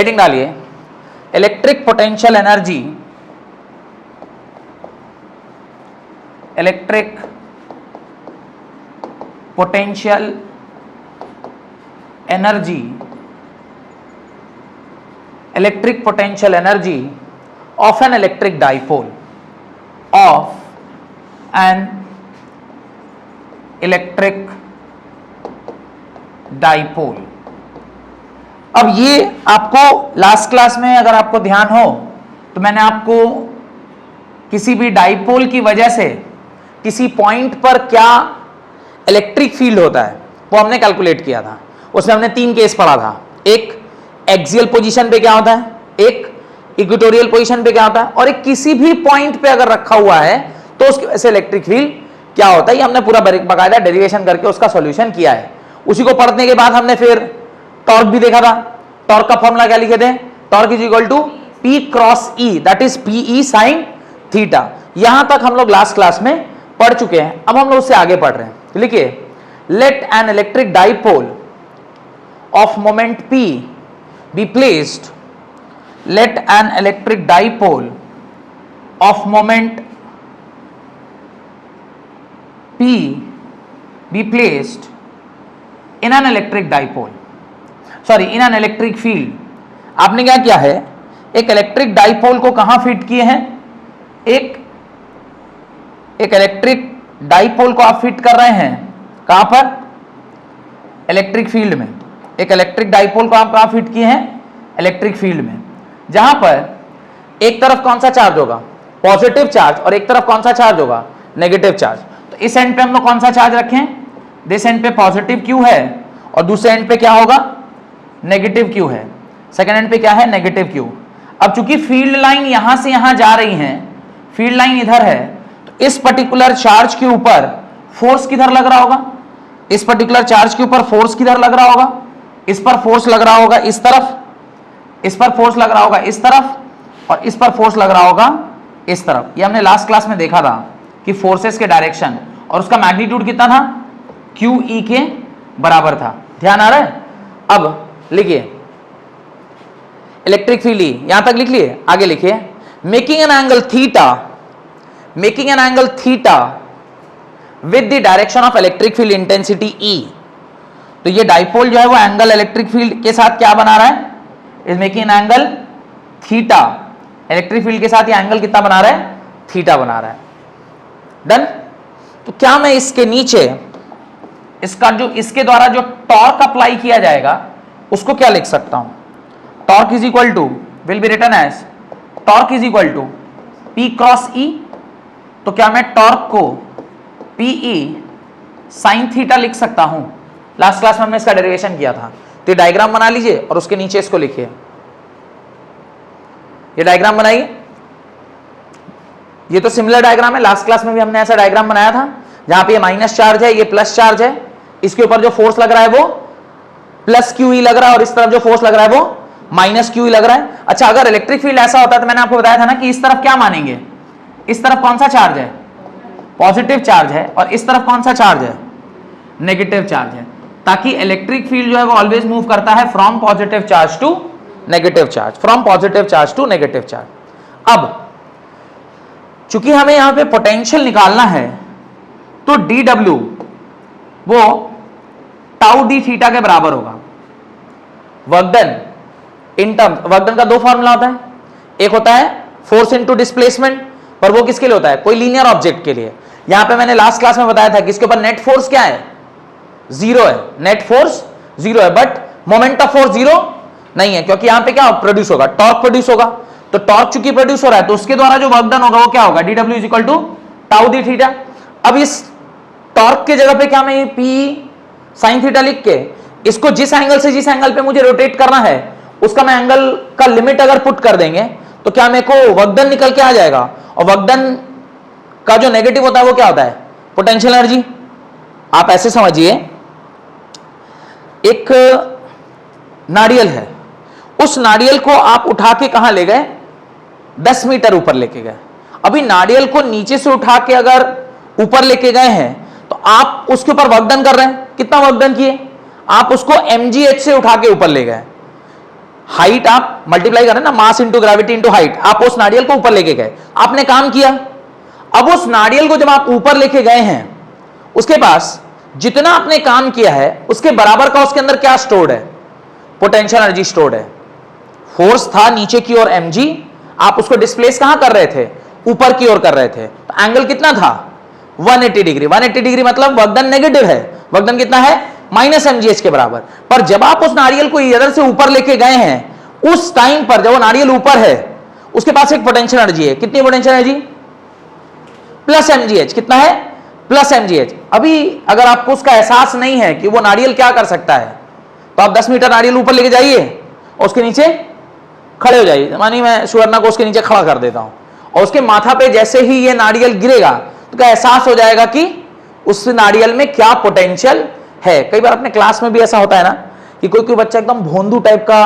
Heading डालिए electric potential energy, electric potential energy, electric potential energy of N electric dipole, of N electric dipole. अब ये आपको last class में अगर आपको ध्यान हो तो मैंने आपको किसी भी डाइपोल की वजह से किसी पॉइंट पर क्या इलेक्ट्रिक फील्ड होता है वो हमने कैलकुलेट किया था। उसमें हमने 3 केस पढ़ा था, एक एक्सियल पोजीशन पे क्या होता है, एक इक्वेटोरियल पोजीशन पे क्या होता है, और एक किसी भी पॉइंट पे अगर रखा हुआ है तो उसकी वजह से इलेक्ट्रिक फील्ड क्या होता है। ये हमने पूरा बकायदा डेरिवेशन करके उसका सॉल्यूशन किया है। उसी को पढ़ने के बाद हमने फिर टॉर्क भी देखा था। टॉर्क का फॉर्मूला क्या लिखे थे, torque is equal to P cross E, that is PE sine theta. यहां तक हम लोग लास्ट क्लास में पढ़ चुके हैं। अब हम लोग उससे आगे पढ़ रहे हैं। लिखिए let an electric dipole of moment P be placed, let an electric dipole of moment P be placed in an electric dipole, sorry in an electric field। आपने क्या किया है, एक इलेक्ट्रिक डाइपोल को कहां फिट किए हैं, एक इलेक्ट्रिक डाइपोल को आप फिट कर रहे हैं कहां पर, इलेक्ट्रिक फील्ड में। एक इलेक्ट्रिक डाइपोल को आप कहां फिट किए हैं, इलेक्ट्रिक फील्ड में, जहां पर एक तरफ कौन सा चार्ज होगा, पॉजिटिव चार्ज, और एक तरफ कौन सा चार्ज होगा, नेगेटिव चार्ज। तो इस एंड पे हम लोग कौन सा चार्ज रखें, दिस एंड पे पॉजिटिव क्यू है और दूसरे एंड पे क्या होगा, नेगेटिव क्यू है। सेकेंड एंड पे क्या है, नेगेटिव क्यू। अब चूंकि फील्ड लाइन यहां से यहां जा रही है, फील्ड लाइन इधर है, तो इस पर्टिकुलर चार्ज के ऊपर फोर्स किधर लग रहा होगा, इस पर्टिकुलर चार्ज के ऊपर फोर्स किधर लग रहा होगा, इस पर फोर्स लग रहा होगा इस तरफ, इस पर फोर्स लग रहा होगा इस तरफ, और इस पर फोर्स लग रहा होगा इस तरफ। ये हमने लास्ट क्लास में देखा था कि फोर्सेस के डायरेक्शन और उसका मैग्नीट्यूड कितना था, QE के बराबर था। ध्यान आ रहा है। अब लिखिए इलेक्ट्रिक फील्ड E, यहां तक लिख लिए। आगे लिखिए making an angle theta, making an angle theta with the direction of electric field intensity E। तो ये डाइपोल जो है वो एंगल इलेक्ट्रिक फील्ड के साथ क्या बना रहा है, is making an angle theta. Electric field के साथ ये एंगल कितना बना रहा है, थीटा बना रहा है। डन। तो क्या मैं इसके नीचे इसका जो इसके द्वारा जो टॉर्क अप्लाई किया जाएगा उसको क्या लिख सकता हूं, torque is equal to will be written as torque is equal to P cross E। तो क्या मैं टॉर्क को PE साइन थीटा लिख सकता हूं। लास्ट क्लास में हमने इसका डेरिवेशन किया था। तो ये डायग्राम बना लीजिए और उसके नीचे इसको लिखिए। ये डायग्राम बनाइए। ये तो सिमिलर डायग्राम है, लास्ट क्लास में भी हमने ऐसा डायग्राम बनाया था जहां पे ये माइनस चार्ज है, ये प्लस चार्ज है, इसके ऊपर जो फोर्स लग रहा है वो प्लस QE लग रहा है और इस तरफ जो फोर्स लग रहा है वो माइनस QE लग रहा है। अच्छा, अगर इलेक्ट्रिक फील्ड ऐसा होता है तो मैंने आपको बताया था ना कि इस तरफ क्या मानेंगे, इस तरफ कौन सा चार्ज है, पॉजिटिव चार्ज है, और इस तरफ कौन सा चार्ज है, नेगेटिव चार्ज है, ताकि इलेक्ट्रिक फील्ड जो है वो ऑलवेज मूव करता है from positive charge to negative charge, from positive charge to negative charge. अब चूंकि हमें यहां पे पोटेंशियल निकालना है तो dW वो टाउ डी थीटा के बराबर होगा। Work done in term, work done का 2 फॉर्मूला होता है, एक होता है फोर्स इनटू डिस्प्लेसमेंट, पर वो किसके लिए होता है, कोई लीनियर ऑब्जेक्ट के लिए। यहां पे मैंने लास्ट क्लास में बताया था कि इसके ऊपर नेट फोर्स क्या है, 0 है, नेट फोर्स 0 है, बट मोमेंट ऑफ फोर्स 0 नहीं है, क्योंकि यहां पे क्या प्रोड्यूस होगा, टॉर्क प्रोड्यूस होगा। तो टॉर्क चूंकि प्रोड्यूस हो रहा है तो उसके द्वारा जो वर्क डन होगा वो क्या होगा, dW is equal to tau d theta. अब इस टॉर्क के जगह पे क्या मैं P साइन थीटा लिख के इसको जिस एंगल से जिस एंगल पे मुझे रोटेट करना है उसका मैं एंगल का लिमिट अगर पुट कर देंगे तो क्या मेरे को वर्क डन निकल के आ जाएगा। और वर्क डन का जो नेगेटिव होता है वो क्या होता है, पोटेंशियल एनर्जी। आप ऐसे समझिए, एक नारियल है, उस नारियल को आप उठा के कहां ले गए, 10 मीटर ऊपर लेके गए। अभी नारियल को नीचे से उठा के अगर ऊपर लेके गए हैं तो आप उसके ऊपर वर्क डन कर रहे हैं, कितना वर्क डन किए, आप उसको mgh से उठा के ऊपर ले गए। हाइट आप मल्टीप्लाई करें ना, mass into gravity into height, आप उस नारियल को ऊपर लेके गए, आपने काम किया। अब उस नारियल को जब आप ऊपर लेके गए हैं, उसके पास जितना आपने काम किया है उसके बराबर का उसके अंदर क्या स्टोर्ड है? पोटेंशियल एनर्जी स्टोर्ड है। फोर्स था नीचे की ओर mg, आप उसको डिस्प्लेस कहां कर रहे थे? ऊपर की ओर कर रहे थे। तो एंगल कितना था? 180 डिग्री। 180 डिग्री मतलब वर्क डन नेगेटिव है। वर्क डन कितना है? माइनस mgh के बराबर। पर जब आप उस नारियल को इधर से ऊपर लेके गए हैं, उस टाइम पर जब वो नारियल ऊपर है, उसके पास एक पोटेंशियल एनर्जी है। कितनी पोटेंशियल एनर्जी? Plus mgh। कितना है? Plus mgh। अभी अगर आपको उसका एहसास नहीं है कि वो नारियल क्या कर सकता है, तो आप 10 मीटर नारियल ऊपर लेके जाइए और उसके नीचे खड़े हो जाइए। मानिए मैं सुवर्णा को उसके नीचे खड़ा कर देता हूं, और उसके माथा पे जैसे ही ये नारियल गिरेगा तो क्या एहसास हो जाएगा कि उस नारियल में क्या पोटेंशियल है। कई बार अपने क्लास में भी ऐसा होता है ना कि कोई कोई बच्चा एकदम भोंदू टाइप का,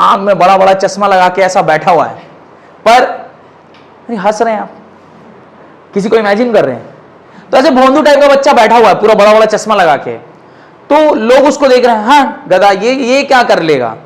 आंख में बड़ा बड़ा चश्मा लगा के ऐसा बैठा हुआ है, पर हंस रहे हैं आप, किसी को इमेजिन कर रहे हैं, तो ऐसे भोंदू टाइप का बच्चा बैठा हुआ है पूरा बड़ा बड़ा चश्मा लगा के, तो लोग उसको देख रहे हैं, हाँ गधा ये क्या कर लेगा।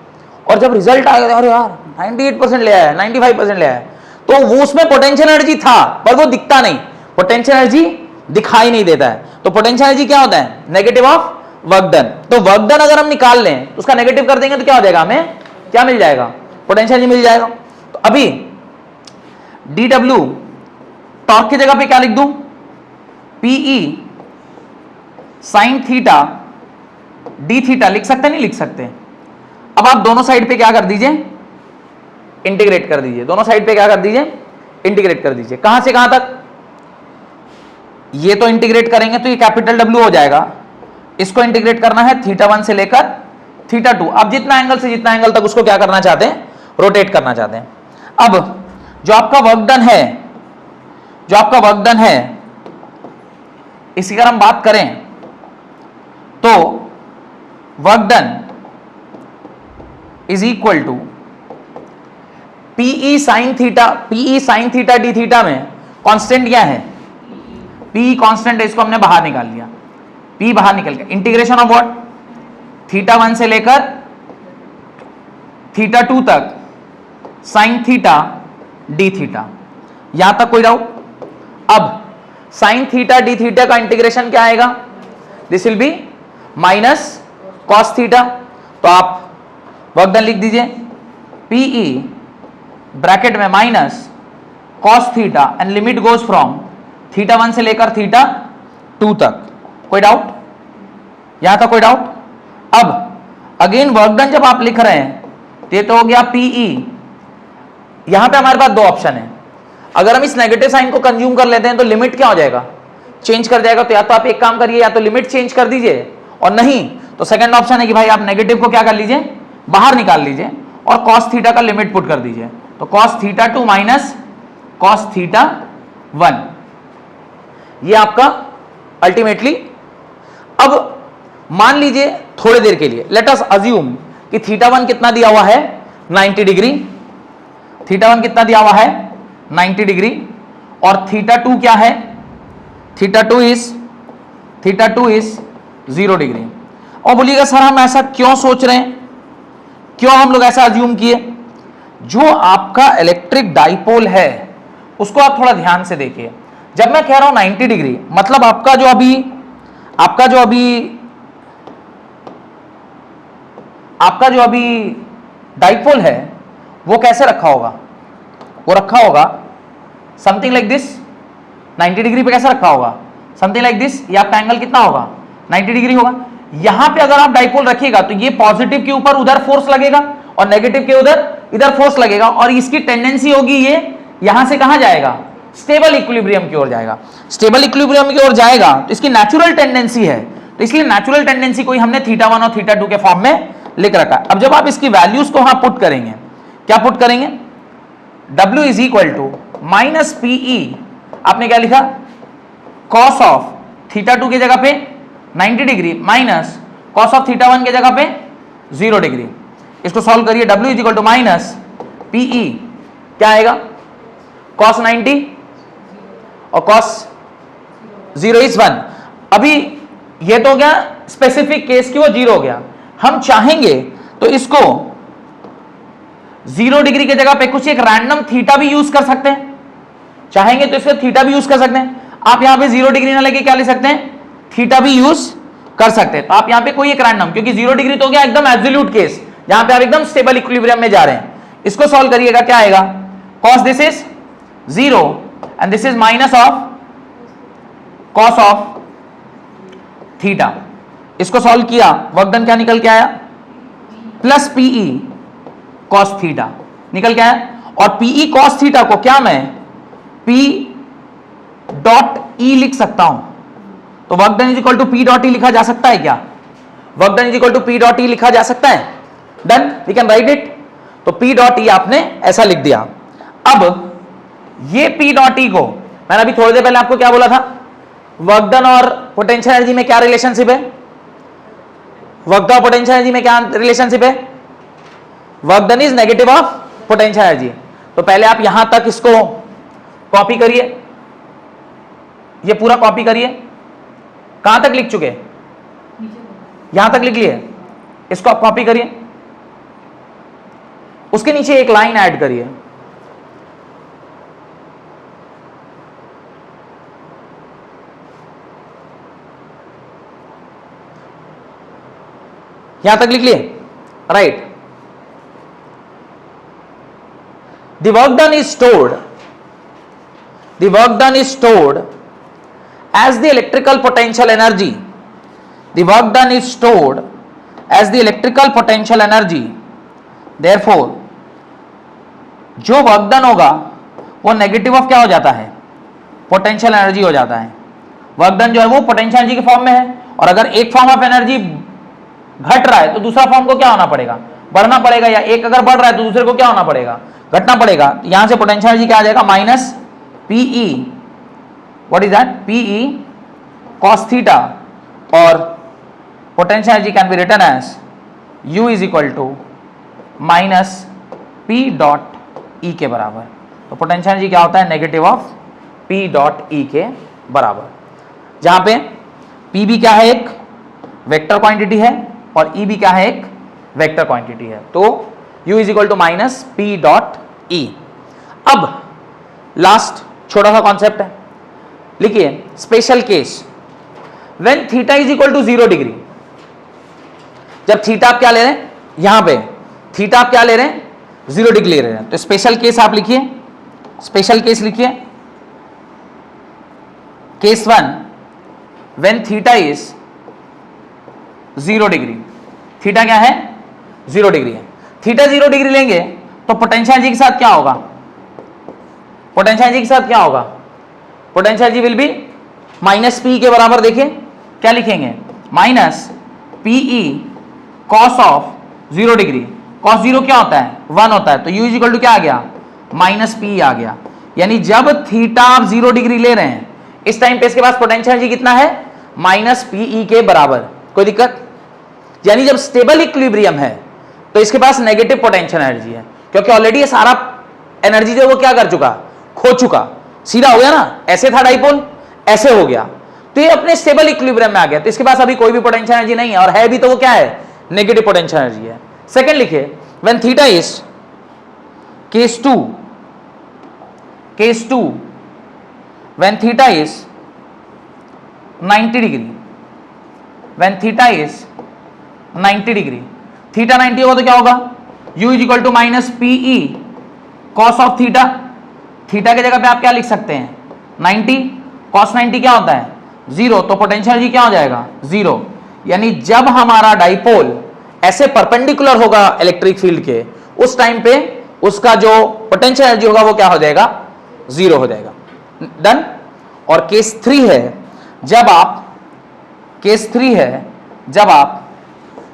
और जब रिजल्ट आ गया, अरे यार 98% ले आया, 95% ले आया, तो वो उसमें पोटेंशियल एनर्जी था पर वो दिखता नहीं, पोटेंशियल एनर्जी दिखाई नहीं देता है। तो पोटेंशियल एनर्जी क्या होता है? Negative of work done. तो वर्क डन अगर हम निकाल लें तो उसका नेगेटिव कर देंगे तो क्या हो जाएगा? हमें क्या मिल जाएगा? पोटेंशियल एनर्जी मिल जाएगा। तो अभी dw टॉर्क की जगह पे क्या लिख दूं? PE sine theta d theta लिख सकते नहीं लिख सकते? अब आप दोनों साइड पे क्या कर दीजिए? इंटीग्रेट कर दीजिए। दोनों साइड पे क्या कर दीजिए? इंटीग्रेट कर दीजिए। कहां से कहां तक? ये तो इंटीग्रेट करेंगे तो ये कैपिटल W हो जाएगा। इसको इंटीग्रेट करना है θ1 से लेकर θ2। अब जितना एंगल से जितना एंगल तक उसको क्या करना चाहते हैं? रोटेट करना चाहते हैं। अब जो आपका वर्क डन है, इसकी अगर हम बात करें तो work done is equal to PE sine theta d theta में कांस्टेंट क्या है? P कांस्टेंट है, इसको हमने बाहर निकाल लिया, P बाहर निकल गया। Integration of what? θ1 से लेकर θ2 तक साइन थीटा डी थीटा। यहां तक कोई डाउट? अब साइन थीटा डी थीटा का इंटीग्रेशन क्या आएगा? This will be minus cos theta. तो आप वर्क डन लिख दीजिए PE ब्रैकेट में minus cos theta and limit goes from θ1 से लेकर θ2 तक। कोई डाउट? यहां तक कोई डाउट? अब अगेन वर्क डन जब आप लिख रहे हैं तो ये तो हो गया PE। यहां पे हमारे पास दो ऑप्शन है। अगर हम इस नेगेटिव साइन को कंज्यूम कर लेते हैं तो लिमिट क्या हो जाएगा? चेंज कर जाएगा। तो या तो आप एक काम करिए, या तो लिमिट चेंज कर दीजिए, और नहीं तो सेकंड ऑप्शन है कि भाई आप नेगेटिव को क्या कर लीजिए? बाहर निकाल लीजिए और कॉस थीटा का लिमिट पुट कर दीजिए। तो कॉस θ2 माइनस कॉस θ1, ये आपका अल्टीमेटली। अब मान लीजिए थोड़ी देर के लिए लेट अस अज्यूम कि θ1 कितना दिया हुआ है? 90 डिग्री। θ1 कितना दिया हुआ है? 90 डिग्री। और θ2 क्या है? θ2 इज 0 डिग्री। और बोलिएगा सर हम ऐसा क्यों सोच रहे हैं, क्यों हम लोग ऐसा अज्यूम किए? जो आपका इलेक्ट्रिक डाइपोल है उसको आप थोड़ा ध्यान से देखिए। जब मैं कह रहा हूं 90 डिग्री, मतलब आपका जो अभी डाइपोल है वो कैसे रखा होगा? वो रखा होगा समथिंग लाइक दिस। 90 डिग्री पे कैसे रखा होगा? Something like this. ये आपका एंगल कितना होगा? 90 डिग्री होगा। यहां पे अगर आप डाइपोल रखिएगा तो ये पॉजिटिव के ऊपर उधर फोर्स लगेगा और नेगेटिव के उधर इधर फोर्स लगेगा, और इसकी टेंडेंसी होगी ये यहां से कहां जाएगा? स्टेबल इक्विलिब्रियम की ओर जाएगा। स्टेबल इक्विलिब्रियम की ओर जाएगा तो इसकी नेचुरल टेंडेंसी है, तो इसलिए नेचुरल टेंडेंसी को ही हमने θ1 और θ2 के फॉर्म में लिख रखा है। अब जब आप इसकी वैल्यूज को वहां पुट करेंगे, क्या पुट करेंगे? W is equal to minus PE, आपने क्या लिखा? कॉस ऑफ θ2 की जगह पे 90 डिग्री माइनस कॉस ऑफ θ1 की जगह पे 0 डिग्री। इसको सॉल्व करिए। W is equal to minus PE क्या आएगा? कॉस 90 और कॉस 0 इज 1। अभी ये तो हो गया स्पेसिफिक केस की वो 0 हो गया। हम चाहेंगे तो इसको 0 डिग्री की जगह पे कुछ एक रैंडम थीटा भी यूज कर सकते हैं, चाहेंगे तो इसका थीटा भी यूज कर सकते हैं। आप यहां पे 0 डिग्री ना लेके क्या ले सकते हैं, थीटा भी यूज कर सकते हैं। तो आप यहां पे कोई एक रैंडम, क्योंकि 0 डिग्री तो हो गया एकदम एब्सोल्यूट केस, जहां पे आप एकदम स्टेबल इक्विलिब्रियम में जा रहे हैं। इसको सॉल्व करिएगा, क्या आएगा, cos this is 0 and this is minus of cos of theta. इसको सॉल्व किया, वर्क डन क्या निकल के आया, प्लस पीई कॉस थीटा निकल के आया। और पीई कॉस थीटा को क्या मैं P डॉट ई लिख सकता हूं, तो work done is equal to P dot E लिखा जा सकता है क्या, work done is equal to P dot E लिखा जा सकता है, done, we can write it. तो P डॉट ई आपने ऐसा लिख दिया। अब ये P डॉट ई को मैंने अभी थोड़ी देर पहले आपको क्या बोला था, वर्क डन और पोटेंशियल एनर्जी में क्या रिलेशनशिप है, वर्क डन और पोटेंशियल एनर्जी में क्या रिलेशनशिप है, work done is negative of potential energy. तो पहले आप यहां तक इसको कॉपी करिए, ये पूरा कॉपी करिए, कहां तक लिख चुके, यहां तक लिख लिए, इसको आप कॉपी करिए, उसके नीचे एक लाइन ऐड करिए, यहां तक लिख लिए, right. The work done is stored, the work done is stored as the electrical potential energy, the work done is stored as the electrical potential energy, therefore जो वर्क डन होगा वो negative of क्या हो जाता है, potential energy हो जाता है। वर्क डन जो है वो पोटेंशियल एनर्जी के फॉर्म में है, और अगर एक फॉर्म ऑफ एनर्जी घट रहा है तो दूसरा फॉर्म को क्या होना पड़ेगा, बढ़ना पड़ेगा, या एक अगर बढ़ रहा है तो दूसरे को क्या होना पड़ेगा, घटना पड़ेगा। यहां से पोटेंशियल एनर्जी क्या आ जाएगा, minus PE, what is that, PE cos theta, और potential energy can be written as U is equal to minus P dot E के बराबर। तो पोटेंशियल एनर्जी क्या होता है, negative of P dot E के बराबर, जहां पे पी भी क्या है, एक वेक्टर क्वांटिटी है, और ई भी क्या है, एक वेक्टर क्वांटिटी है। तो u is equal to minus P dot E. अब लास्ट छोटा सा कॉन्सेप्ट है, लिखिए, special case when theta is equal to 0 degree, जब थीटा आप क्या ले रहे हैं, यहां पे थीटा आप क्या ले रहे हैं, 0 डिग्री ले रहे हैं, तो स्पेशल केस आप लिखिए, स्पेशल केस लिखिए, case 1 when theta is 0 degree, theta क्या है, 0 डिग्री है। थीटा 0 डिग्री लेंगे तो पोटेंशियल एनर्जी के साथ क्या होगा, पोटेंशियल एनर्जी के साथ क्या होगा, potential energy will be minus P के बराबर। देखिए क्या लिखेंगे, minus PE cos of 0 degree, cos 0 क्या होता है, 1 होता है, तो u इज इक्वल टू क्या आ गया, माइनस पी आ गया। यानी जब थीटा आप 0 डिग्री ले रहे हैं, इस टाइम पे इसके पास पोटेंशियल एनर्जी कितना है, माइनस पीई के बराबर। कोई दिक्कत, यानी जब स्टेबल इक्विलिब्रियम है तो इसके पास नेगेटिव पोटेंशियल एनर्जी है, क्योंकि ऑलरेडी ये सारा एनर्जी जो वो क्या कर चुका, खो चुका, सीधा हो गया ना, ऐसे था डाइपोल, ऐसे हो गया, तो ये अपने स्टेबल इक्विलिब्रियम में आ गया, तो इसके पास अभी कोई भी पोटेंशियल एनर्जी नहीं है, और है भी तो वो क्या है, नेगेटिव पोटेंशियल एनर्जी है। सेकंड लिखिए, when theta is case 2 when theta is 90 degree, when theta is 90 degree, theta 90 होगा तो क्या होगा, u is equal to minus PE cos of theta, theta की जगह पे आप क्या लिख सकते हैं, 90, कॉस 90 क्या होता है, 0, तो पोटेंशियल एनर्जी क्या हो जाएगा, 0। यानी जब हमारा डाइपोल ऐसे परपेंडिकुलर होगा इलेक्ट्रिक फील्ड के, उस टाइम पे उसका जो पोटेंशियल एनर्जी होगा वो क्या हो जाएगा, 0 हो जाएगा, डन। और केस 3 है, जब आप, केस 3 है जब आप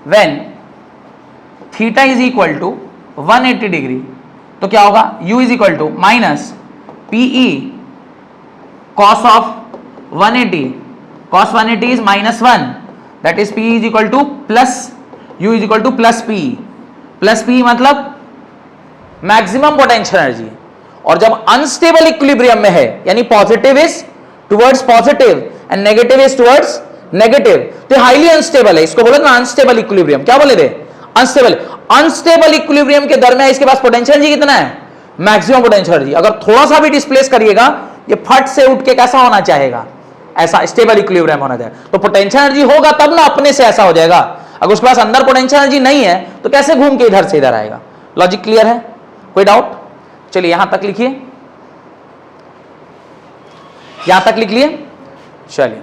when theta is equal to 180 degree, तो क्या होगा, u is equal to minus PE cos of 180, cos 180 is minus 1, that is p is equal to plus u is equal to plus P, plus P मतलब maximum potential energy. और जब unstable equilibrium में है, यानी positive is towards positive and negative is towards negative, तो highly unstable है, इसको बोले ना अनस्टेबल इक्विलिब्रियम। क्या बोले थे, अनस्टेबल, अनस्टेबल इक्विलिब्रियम के दरमियान इसके पास पोटेंशियल एनर्जी कितना है, मैक्सिमम पोटेंशियल एनर्जी। अगर थोड़ा सा भी डिस्प्लेस करिएगा ये फट से उठ के कैसा होना चाहेगा, ऐसा स्टेबल इक्विलिब्रियम होना चाहिए। तो पोटेंशियल एनर्जी होगा तब ना अपने से ऐसा हो जाएगा। अगर उसके पास अंदर पोटेंशियल एनर्जी नहीं है तो कैसे घूम के इधर से इधर आएगा। लॉजिक क्लियर है, कोई डाउट? चलिए यहां तक लिखिए, यहां तक लिख लिए, चलिए